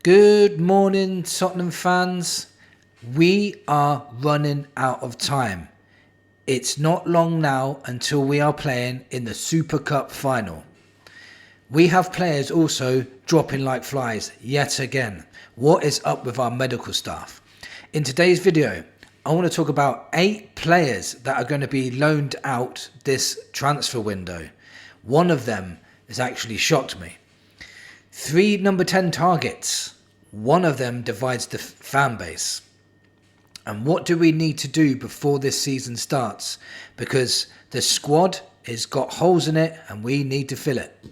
Good morning, Tottenham fans. We are running out of time. It's not long now until we are playing in the Super Cup final. We have players also dropping like flies yet again. What is up with our medical staff? In today's video, I want to talk about 8 players that are going to be loaned out this transfer window. One of them has actually shocked me. 3 number 10 targets. One of them divides the fan base. And what do we need to do before this season starts? Because the squad has got holes in it and we need to fill it.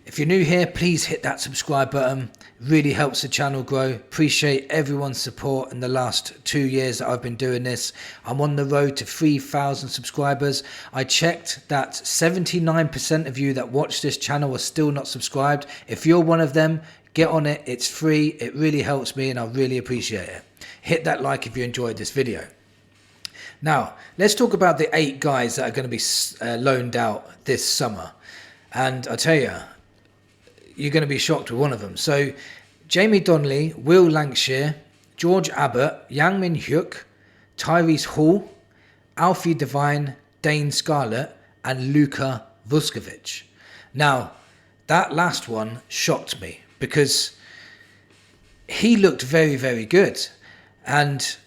If you're new here, please hit that subscribe button. It really helps the channel grow. Appreciate everyone's support in the last 2 years that I've been doing this. I'm on the road to 3,000 subscribers. I checked that 79% of you that watch this channel are still not subscribed. If you're one of them, get on it. It's free. It really helps me and I really appreciate it. Hit that like if you enjoyed this video. Now, let's talk about the 8 guys that are going to be loaned out this summer. And I tell you, you're going to be shocked with one of them. So, Jamie Donnelly, Will Lancashire, George Abbott, Yang Min Hyuk, Tyrese Hall, Alfie Devine, Dane Scarlett, and Luka Vuskovic. Now, that last one shocked me because he looked very, very good. And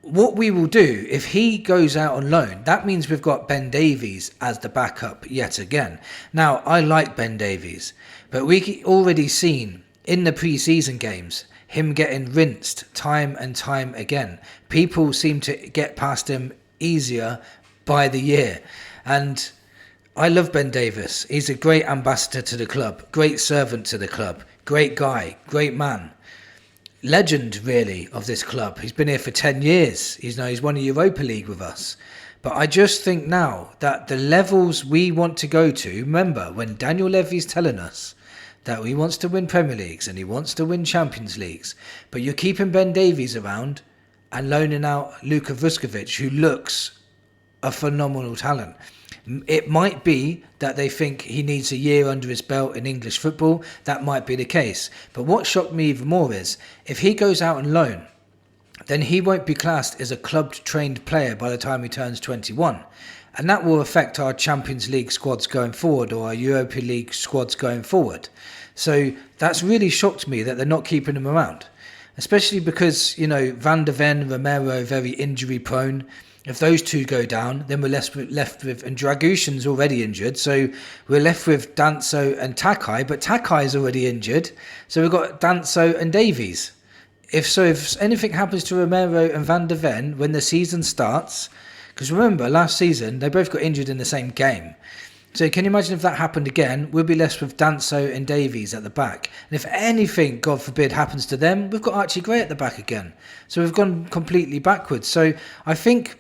what we will do, if he goes out on loan, that means we've got Ben Davies as the backup yet again. Now, I like Ben Davies, but we already seen in the pre-season games him getting rinsed time and time again. People seem to get past him easier by the year. And I love Ben Davies. He's a great ambassador to the club, great servant to the club, great guy, great man. Legend, really, of this club. He's been here for 10 years. He's won a Europa League with us. But I just think now that the levels we want to go to, remember when Daniel Levy's telling us that he wants to win Premier Leagues and he wants to win Champions Leagues, but you're keeping Ben Davies around and loaning out Luka Vuskovic, who looks a phenomenal talent. It might be that they think he needs a year under his belt in English football. That might be the case. But what shocked me even more is if he goes out on loan, then he won't be classed as a club-trained player by the time he turns 21. And that will affect our Champions League squads going forward or our Europa League squads going forward. So that's really shocked me that they're not keeping him around. Especially because, Van der Ven, Romero, very injury-prone. If those two go down, then we're left with, and Dragushin's already injured, so we're left with Danso and Takai, but Takai is already injured, so we've got Danso and Davies. If anything happens to Romero and Van der Ven when the season starts, because remember, last season, they both got injured in the same game. So can you imagine if that happened again? We'll be left with Danso and Davies at the back. And if anything, God forbid, happens to them, we've got Archie Gray at the back again. So we've gone completely backwards. So I think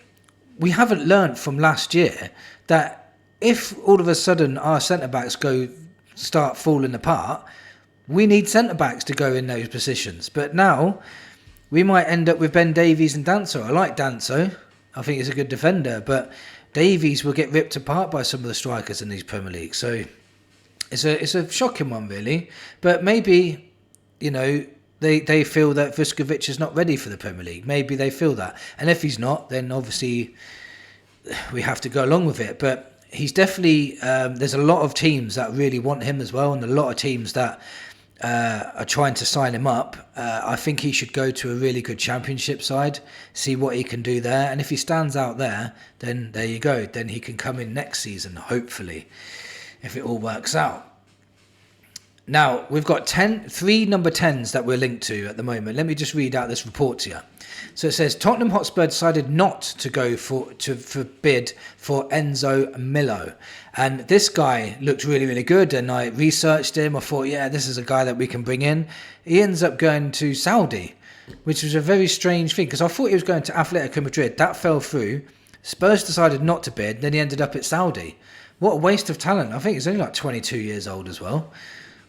we haven't learnt from last year that if all of a sudden our centre-backs start falling apart, we need centre-backs to go in those positions. But now we might end up with Ben Davies and Danso. I like Danso. I think he's a good defender. But Davies will get ripped apart by some of the strikers in these Premier League. So it's a shocking one, really. But maybe, they feel that Vuskovic is not ready for the Premier League. Maybe they feel that. And if he's not, then obviously we have to go along with it. But he's definitely, there's a lot of teams that really want him as well. And a lot of teams that are trying to sign him up. I think he should go to a really good Championship side, see what he can do there. And if he stands out there, then there you go. Then he can come in next season, hopefully, if it all works out. Now, we've got 3 number 10s that we're linked to at the moment. Let me just read out this report to you. So it says, Tottenham Hotspur decided not to go for bid for Enzo Milo. And this guy looked really, really good. And I researched him. I thought, yeah, this is a guy that we can bring in. He ends up going to Saudi, which was a very strange thing. Because I thought he was going to Atletico Madrid. That fell through. Spurs decided not to bid. Then he ended up at Saudi. What a waste of talent. I think he's only like 22 years old as well.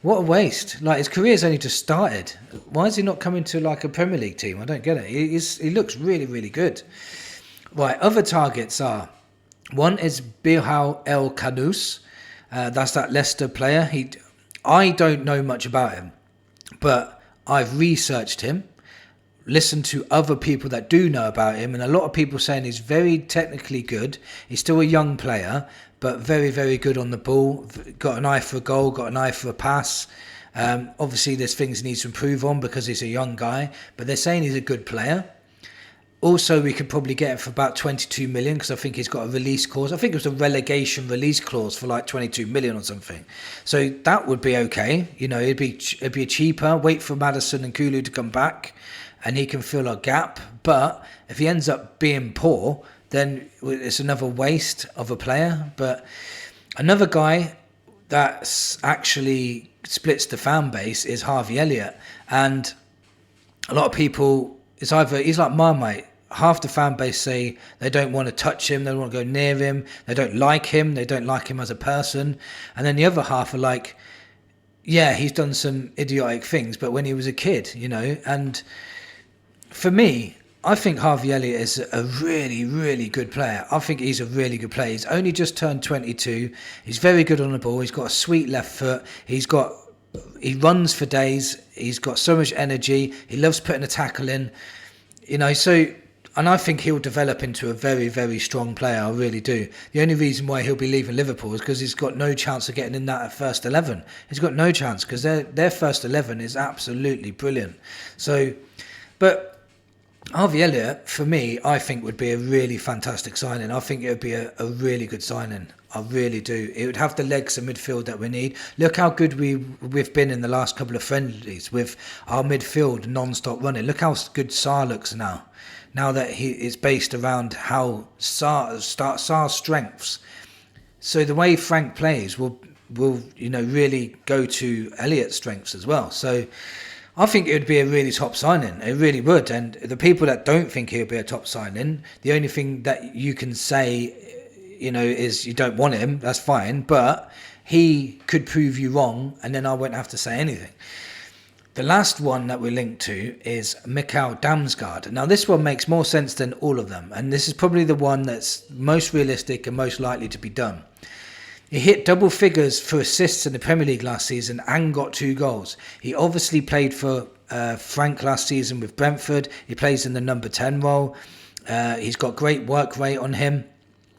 What a waste. Like, his career's only just started. Why is he not coming to like a Premier League team? I don't get it. He looks really, really good. Right, other targets are, one is Bilhao El Kanous. That's that Leicester player. I don't know much about him, but I've researched him, listened to other people that do know about him, and a lot of people saying he's very technically good. He's still a young player, but very, very good on the ball. Got an eye for a goal, got an eye for a pass. Obviously, there's things he needs to improve on because he's a young guy, but they're saying he's a good player. Also, we could probably get him for about 22 million because I think he's got a release clause. I think it was a relegation release clause for like 22 million or something. So that would be okay. You know, it'd be cheaper. Wait for Maddison and Kulu to come back and he can fill a gap. But if he ends up being poor, then it's another waste of a player. But another guy that's actually splits the fan base is Harvey Elliott. And a lot of people, he's like Marmite. Half the fan base say they don't want to touch him, they don't want to go near him, they don't like him as a person. And then the other half are like, yeah, he's done some idiotic things, but when he was a kid, you know. And for me, I think Harvey Elliott is a really, really good player. I think he's a really good player. He's only just turned 22. He's very good on the ball. He's got a sweet left foot. He runs for days. He's got so much energy. He loves putting a tackle in, you know, and I think he'll develop into a very, very strong player. I really do. The only reason why he'll be leaving Liverpool is because he's got no chance of getting in that first 11. He's got no chance because their first 11 is absolutely brilliant. So, but Harvey Elliott, for me, I think would be a really fantastic signing. I think it would be a really good signing. I really do. It would have the legs of midfield that we need. Look how good we've been in the last couple of friendlies with our midfield non-stop running. Look how good Sarr looks now. Now that he is based around how Sarr's strengths. So the way Frank plays will really go to Elliott's strengths as well. So I think it would be a really top signing. It really would. And the people that don't think he'll be a top signing, the only thing that you can say, is you don't want him. That's fine. But he could prove you wrong, and then I won't have to say anything. The last one that we're linked to is Mikkel Damsgaard. Now, this one makes more sense than all of them, and this is probably the one that's most realistic and most likely to be done. He hit double figures for assists in the Premier League last season and got 2 goals. He obviously played for Frank last season with Brentford. He plays in the number 10 role. He's got great work rate on him.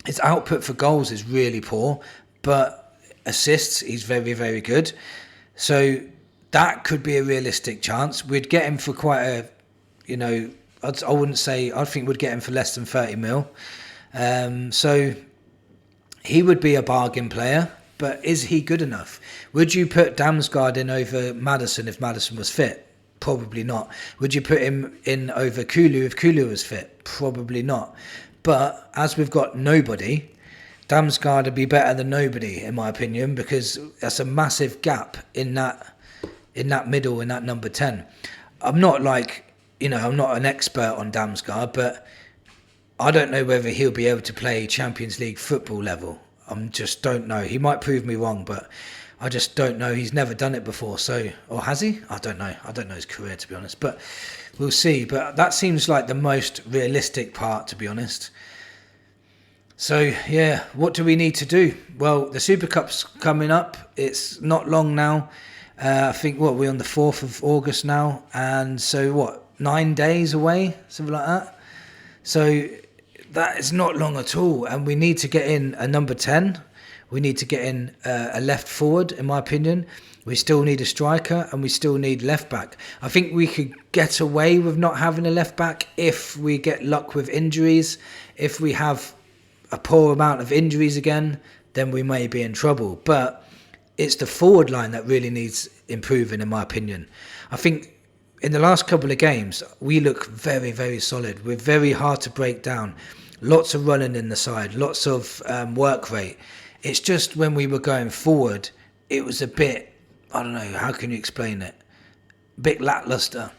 His output for goals is really poor, but assists, he's very, very good. So that could be a realistic chance. We'd get him for quite a, I think we'd get him for less than 30 mil. So he would be a bargain player, but is he good enough? Would you put Damsgaard in over Maddison if Maddison was fit? Probably not. Would you put him in over Kulu if Kulu was fit? Probably not. But as we've got nobody, Damsgaard would be better than nobody, in my opinion, because that's a massive gap in that middle, in that number 10. I'm not I'm not an expert on Damsgaard, but I don't know whether he'll be able to play Champions League football level. I just don't know. He might prove me wrong, but I just don't know. He's never done it before, or has he? I don't know. I don't know his career, to be honest, but we'll see. But that seems like the most realistic part, to be honest. So, yeah, what do we need to do? Well, the Super Cup's coming up. It's not long now. I think, we're on the 4th of August now. And so, 9 days away? Something like that. So, that is not long at all. And we need to get in a number 10. We need to get in a left forward, in my opinion. We still need a striker and we still need left back. I think we could get away with not having a left back if we get luck with injuries. If we have a poor amount of injuries again, then we may be in trouble. But it's the forward line that really needs improving, in my opinion. I think in the last couple of games, we look very, very solid. We're very hard to break down. Lots of running in the side, lots of work rate. It's just when we were going forward, it was a bit, I don't know, how can you explain it? A bit lackluster.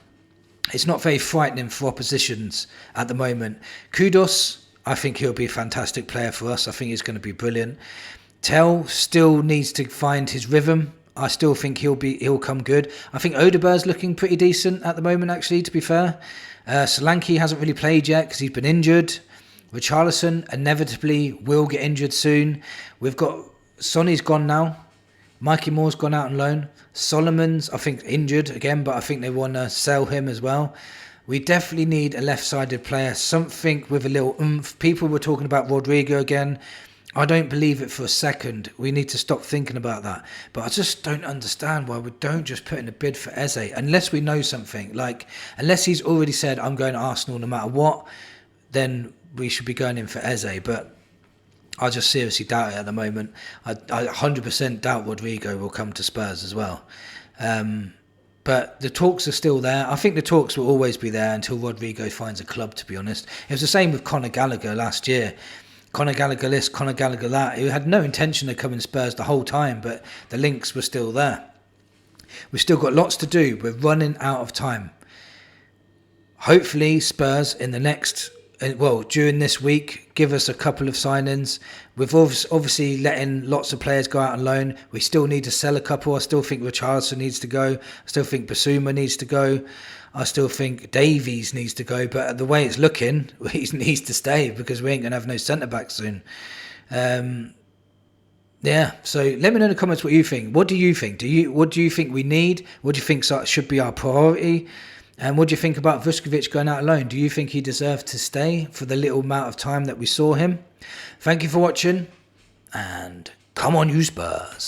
It's not very frightening for oppositions at the moment. Kudos, I think he'll be a fantastic player for us. I think he's going to be brilliant. Tell still needs to find his rhythm. I still think he'll come good. I think Odegaard's looking pretty decent at the moment, actually, to be fair. Solanke hasn't really played yet because he's been injured. Richarlison inevitably will get injured soon. We've got Sonny's gone now. Mikey Moore's gone out on loan. Solomon's, I think, injured again, but I think they want to sell him as well. We definitely need a left-sided player, something with a little oomph. People were talking about Rodrigo again. I don't believe it for a second. We need to stop thinking about that. But I just don't understand why we don't just put in a bid for Eze, unless we know something. Like, unless he's already said, I'm going to Arsenal no matter what, then we should be going in for Eze. But I just seriously doubt it at the moment. I 100% doubt Rodrigo will come to Spurs as well. But the talks are still there. I think the talks will always be there until Rodrigo finds a club, to be honest. It was the same with Conor Gallagher last year. Conor Gallagher this, Conor Gallagher that. He had no intention of coming to Spurs the whole time, but the links were still there. We've still got lots to do. We're running out of time. Hopefully Spurs in the next, during this week, give us a couple of signings. We've obviously letting lots of players go out on loan. We still need to sell a couple. I still think Richarlison needs to go. I still think Basuma needs to go. I still think Davies needs to go. But the way it's looking, he needs to stay because we ain't going to have no centre-back soon. Yeah, so let me know in the comments what you think. What do you think? What do you think we need? What do you think should be our priority? And what do you think about Vuskovic going out alone? Do you think he deserved to stay for the little amount of time that we saw him? Thank you for watching, and come on, you Spurs.